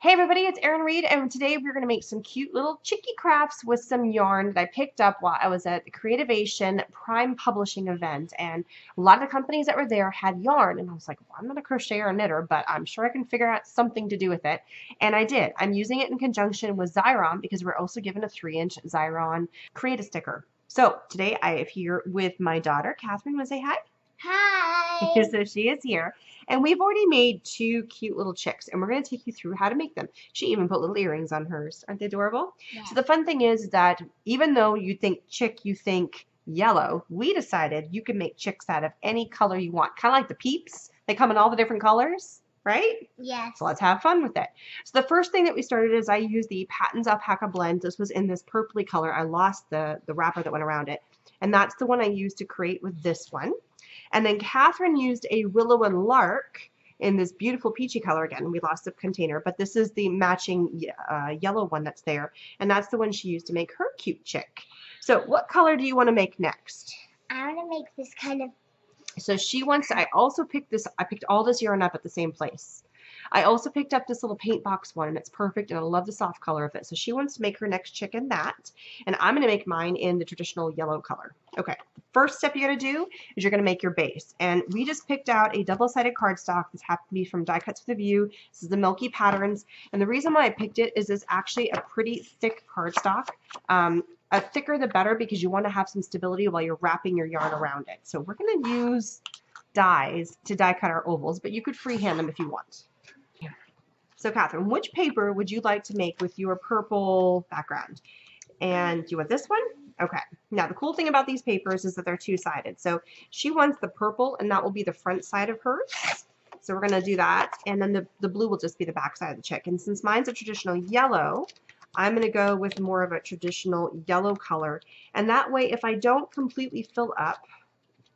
Hey everybody, it's Erin Reed, and today we're going to make some cute little chicky crafts with some yarn that I picked up while I was at the Creativation Prime Publishing event. And a lot of the companies that were there had yarn, and I was like, well, I'm not a crocheter or knitter, but I'm sure I can figure out something to do with it. And I did. I'm using it in conjunction with Xyron because we're also given a 3-inch Xyron Create a Sticker. So today I am here with my daughter, Catherine. Want to say hi? Hi. So she is here. And we've already made 2 cute little chicks, and we're going to take you through how to make them. She even put little earrings on hers. Aren't they adorable? Yeah. So the fun thing is that even though you think chick, you think yellow, we decided you can make chicks out of any color you want. Kind of like the Peeps. They come in all the different colors, right? Yes. So let's have fun with it. So the first thing that we started is I used the Patons Alpaca blend. This was in this purpley color. I lost the wrapper that went around it. And that's the one I used to create with this one. And then Catherine used a Willow and Lark in this beautiful peachy color again. We lost the container, but this is the matching yellow one that's there. And that's the one she used to make her cute chick. So what color do you want to make next? I want to make this kind of... So she wants, I also picked this, I picked all this yarn up at the same place. I also picked up this little paint box one, and it's perfect, and I love the soft color of it. So she wants to make her next chick in that, and I'm going to make mine in the traditional yellow color. Okay, first step you got to do is you're going to make your base, and we just picked out a double-sided cardstock. This happened to be from Die Cuts with a View. This is the Milky Patterns, and the reason why I picked it is it's actually a pretty thick cardstock. A thicker the better because you want to have some stability while you're wrapping your yarn around it. So we're going to use dies to die cut our ovals, but you could freehand them if you want. So Catherine, which paper would you like to make with your purple background? And do you want this one? Okay. Now the cool thing about these papers is that they're two-sided. So she wants the purple, and that will be the front side of hers. So we're going to do that, and then the blue will just be the back side of the chick. And since mine's a traditional yellow, I'm going to go with more of a traditional yellow color. And that way, if I don't completely fill up,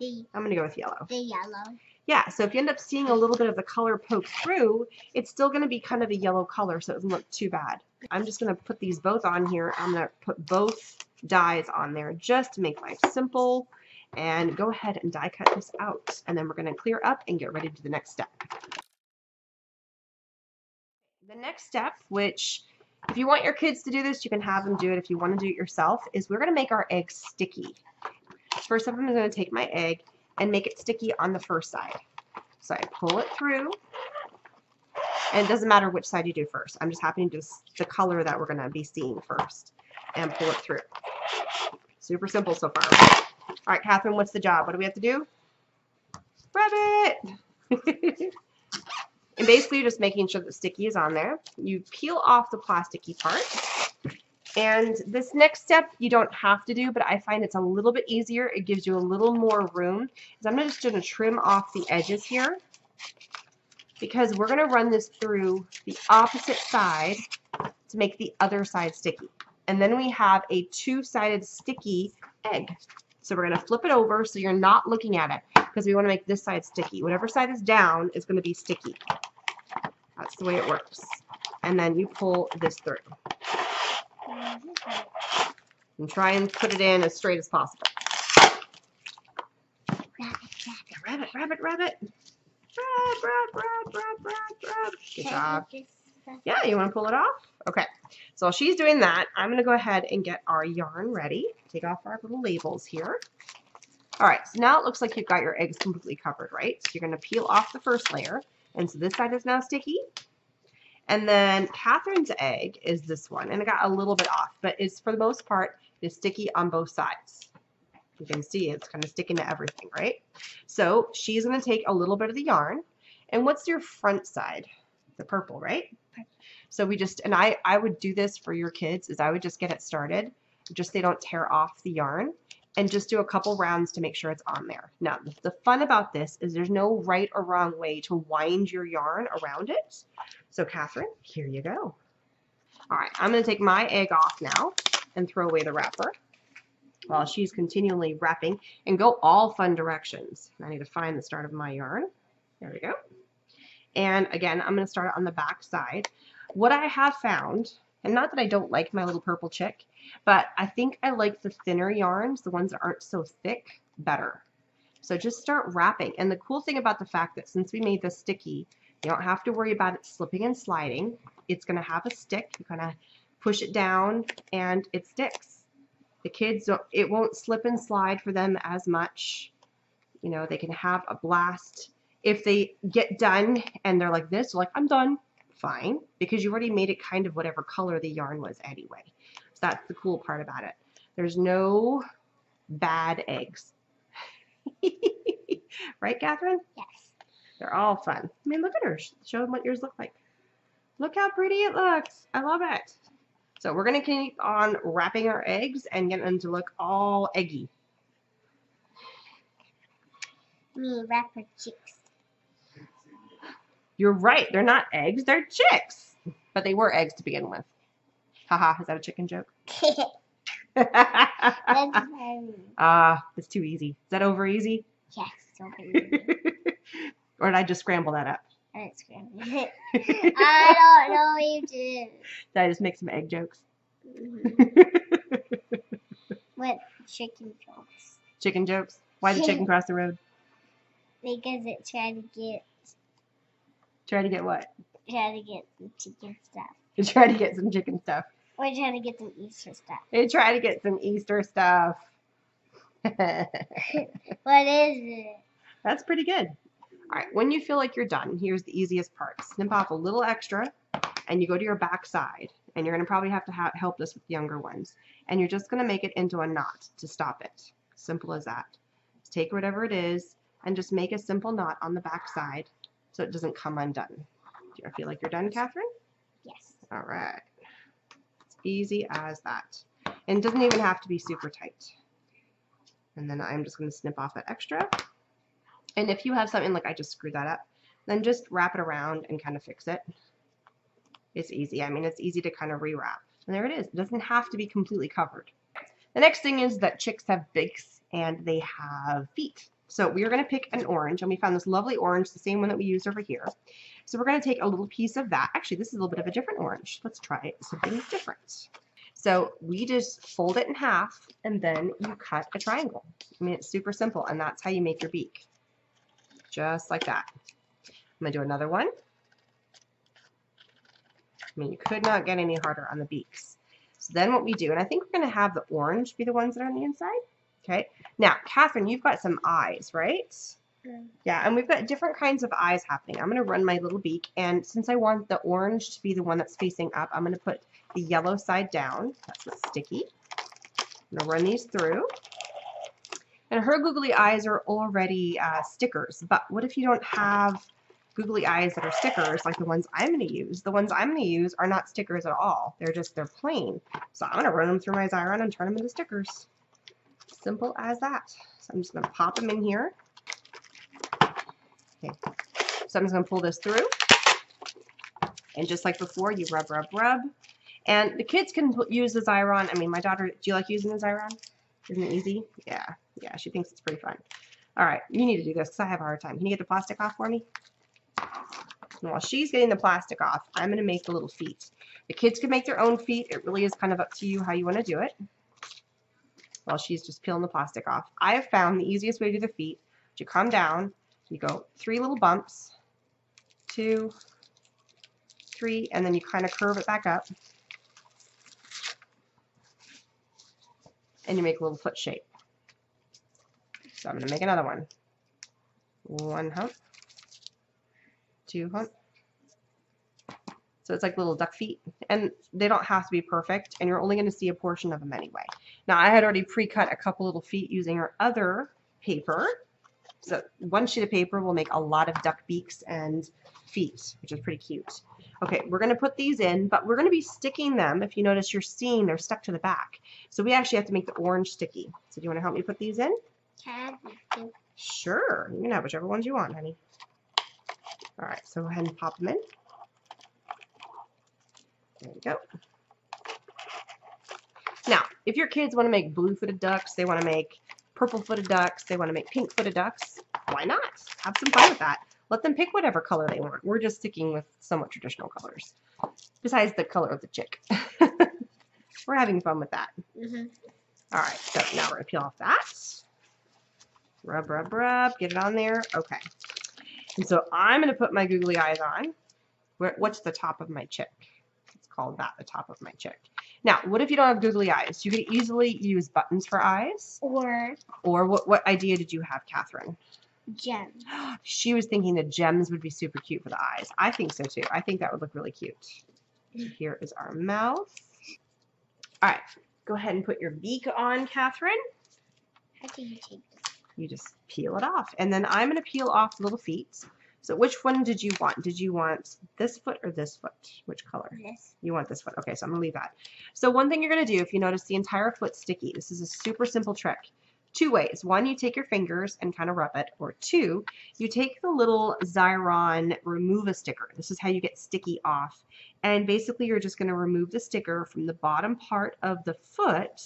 I'm going to go with yellow. The yellow. Yeah, so if you end up seeing a little bit of the color poke through, it's still going to be kind of a yellow color, so it doesn't look too bad. I'm just going to put these both on here. I'm going to put both dies on there just to make life simple, and go ahead and die cut this out. And then we're going to clear up and get ready to do the next step. The next step, which if you want your kids to do this, you can have them do it. If you want to do it yourself, is we're going to make our egg sticky. First up, I'm going to take my egg and make it sticky on the first side. So I pull it through, and it doesn't matter which side you do first. I'm just happening to do the color that we're going to be seeing first, and pull it through. Super simple so far. All right, Catherine, what's the job? What do we have to do? Rub it! And basically you're just making sure the sticky is on there. You peel off the plasticky part. And this next step you don't have to do, but I find it's a little bit easier. It gives you a little more room. So I'm just going to trim off the edges here, because we're going to run this through the opposite side to make the other side sticky. And then we have a two-sided sticky egg. So we're going to flip it over so you're not looking at it, because we want to make this side sticky. Whatever side is down is going to be sticky. That's the way it works. And then you pull this through. And try and put it in as straight as possible. Rabbit, rabbit, rabbit. Rabbit. Good job. Yeah, you want to pull it off? Okay. So while she's doing that, I'm going to go ahead and get our yarn ready. Take off our little labels here. All right, so now it looks like you've got your eggs completely covered, right? So you're going to peel off the first layer. And so this side is now sticky. And then Catherine's egg is this one, and it got a little bit off, but it's for the most part is sticky on both sides. You can see it's kind of sticking to everything, right? So she's going to take a little bit of the yarn, and what's your front side? The purple, right? So we just, and I would do this for your kids, is I would just get it started, just so they don't tear off the yarn, and just do a couple rounds to make sure it's on there. Now, the fun about this is there's no right or wrong way to wind your yarn around it. So Catherine, here you go. All right, I'm going to take my egg off now and throw away the wrapper while she's continually wrapping, and go all fun directions. I need to find the start of my yarn. There we go. And again, I'm going to start on the back side. What I have found, and not that I don't like my little purple chick, but I think I like the thinner yarns, the ones that aren't so thick, better. So just start wrapping. And the cool thing about the fact that since we made this sticky, you don't have to worry about it slipping and sliding. it's going to have a stick. You kind of push it down and it sticks. The kids, it won't slip and slide for them as much. You know, they can have a blast. If they get done and they're like this, like, I'm done, fine, because you already made it kind of whatever color the yarn was anyway. So that's the cool part about it. There's no bad eggs. Right, Catherine? Yes. They're all fun. I mean, look at her. Show them what yours look like. Look how pretty it looks. I love it. So we're going to keep on wrapping our eggs and getting them to look all eggy. Me, wrapper chicks. You're right. They're not eggs. They're chicks. But they were eggs to begin with. Haha. Is that a chicken joke? It's too easy. Is that over easy? Yes, over easy. Or did I just scramble that up? I didn't scramble it. I don't know you did. Did I just make some egg jokes? What chicken jokes? Chicken jokes? Why did chicken cross the road? Because it tried to get. Try to get what? Try to get some chicken stuff. It tried to get some chicken stuff. Or try to get some Easter stuff. It tried to get some Easter stuff. What is it? That's pretty good. All right, when you feel like you're done, here's the easiest part. Snip off a little extra, and you go to your back side, and you're going to probably have to help this with the younger ones. And you're just going to make it into a knot to stop it. Simple as that. Just take whatever it is, and just make a simple knot on the back side so it doesn't come undone. Do you feel like you're done, Catherine? Yes. All right. It's easy as that. And it doesn't even have to be super tight. And then I'm just going to snip off that extra. And if you have something like I just screwed that up, then just wrap it around and kind of fix it. It's easy. I mean, it's easy to kind of rewrap. And there it is. It doesn't have to be completely covered. The next thing is that chicks have beaks and they have feet. So we are going to pick an orange, and we found this lovely orange, the same one that we used over here. So we're going to take a little piece of that. Actually, this is a little bit of a different orange. Let's try something different. So we just fold it in half, and then you cut a triangle. I mean, it's super simple, and that's how you make your beak. Just like that. I'm going to do another one. I mean, you could not get any harder on the beaks. So then what we do, and I think we're going to have the orange be the ones that are on the inside. Okay. Now, Catherine, you've got some eyes, right? Yeah, and we've got different kinds of eyes happening. I'm going to run my little beak, and since I want the orange to be the one that's facing up, I'm going to put the yellow side down. That's what's sticky. I'm going to run these through. And her googly eyes are already stickers, but what if you don't have googly eyes that are stickers like the ones I'm going to use? The ones I'm going to use are not stickers at all. They're plain. So I'm going to run them through my Xyron and turn them into stickers. Simple as that. So I'm just going to pop them in here. Okay. So I'm just going to pull this through. And just like before, you rub, rub, rub. And the kids can use the Xyron. I mean, my daughter, do you like using the Xyron? Isn't it easy? Yeah. Yeah, she thinks it's pretty fun. All right, you need to do this because I have a hard time. Can you get the plastic off for me? And while she's getting the plastic off, I'm going to make the little feet. The kids can make their own feet. It really is kind of up to you how you want to do it. While she's just peeling the plastic off. I have found the easiest way to do the feet. You come down, you go 3 little bumps, 2, 3, and then you kind of curve it back up. And you make a little foot shape. So I'm going to make another one. 1 hump, 2 hump. So it's like little duck feet, and they don't have to be perfect, and you're only going to see a portion of them anyway. Now, I had already pre-cut a couple little feet using our other paper. So one sheet of paper will make a lot of duck beaks and feet, which is pretty cute. Okay, we're going to put these in, but we're going to be sticking them. If you notice, you're seeing they're stuck to the back. So we actually have to make the orange sticky. So do you want to help me put these in? Can I? Sure. You can have whichever ones you want, honey. All right, so go ahead and pop them in. There we go. Now, if your kids want to make blue-footed ducks, they want to make purple-footed ducks, they want to make pink-footed ducks, why not? Have some fun with that. Let them pick whatever color they want. We're just sticking with somewhat traditional colors, besides the color of the chick. We're having fun with that. All right, so now we're going to peel off that. Rub, rub, rub. Get it on there. Okay. And so I'm going to put my googly eyes on. What's the top of my chick? It's called that, the top of my chick. Now, what if you don't have googly eyes? You could easily use buttons for eyes. Or what idea did you have, Catherine? gems. She was thinking the gems would be super cute for the eyes. I think so too. I think that would look really cute. Here is our mouth. All right, go ahead and put your beak on, Catherine. How do you take this? You just peel it off. And then I'm going to peel off the little feet. So which one did you want? Did you want this foot or this foot? Which color? This. You want this foot. Okay, so I'm going to leave that. So one thing you're going to do, if you notice the entire foot's sticky, this is a super simple trick. 2 ways. 1, you take your fingers and kind of rub it. Or 2, you take the little Xyron remove-a sticker. This is how you get sticky off. And basically you're just going to remove the sticker from the bottom part of the foot,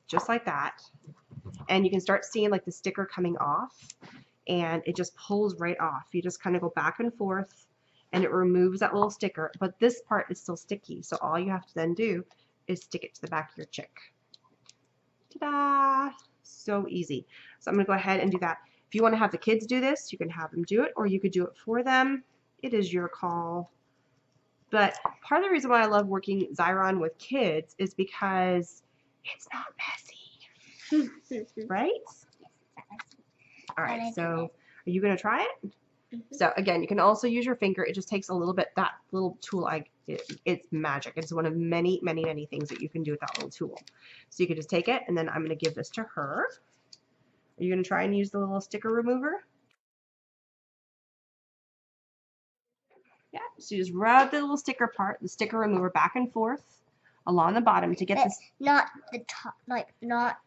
just like that. And you can start seeing like the sticker coming off. And it just pulls right off. You just kind of go back and forth and it removes that little sticker, but this part is still sticky. So all you have to then do is stick it to the back of your chick. Ta-da! So easy. So I'm going to go ahead and do that. If you want to have the kids do this, you can have them do it, or you could do it for them. It is your call. But part of the reason why I love working Xyron with kids is because it's not messy. Right? All right, so are you going to try it? So again, you can also use your finger. It just takes a little bit. That little tool, it's magic. It's one of many, many, many things that you can do with that little tool. So you can just take it, and then I'm going to give this to her. Are you going to try and use the little sticker remover? Yeah, so you just rub the little sticker part, the sticker remover, back and forth along the bottom to get this. Not the top, like not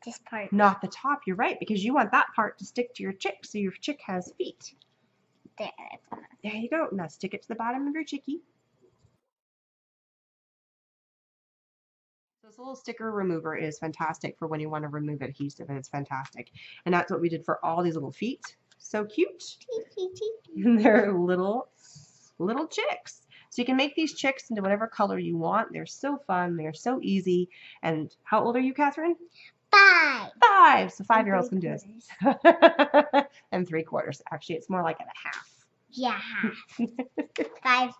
this part. Not the top, you're right, because you want that part to stick to your chick, so your chick has feet. There. There you go. Now stick it to the bottom of your chickie. This little sticker remover is fantastic for when you want to remove adhesive, and it's fantastic. And that's what we did for all these little feet. So cute. And they're little chicks. So you can make these chicks into whatever color you want. They're so fun. They're so easy. And how old are you, Catherine? 5. 5. So 5-year-olds can do this. And 3/4. Actually, it's more like a half. Yeah, half. 5.5.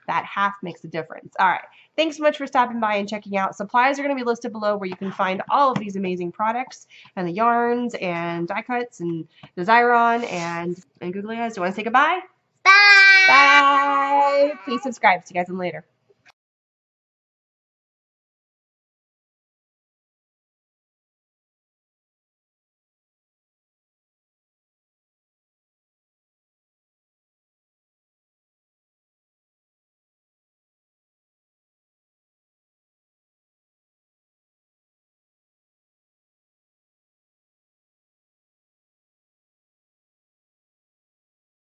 That half makes a difference. All right. Thanks so much for stopping by and checking out. Supplies are going to be listed below where you can find all of these amazing products and the yarns and die cuts and the Xyron and googly eyes. Do you want to say goodbye? Bye. Bye. Please subscribe. See you guys in later.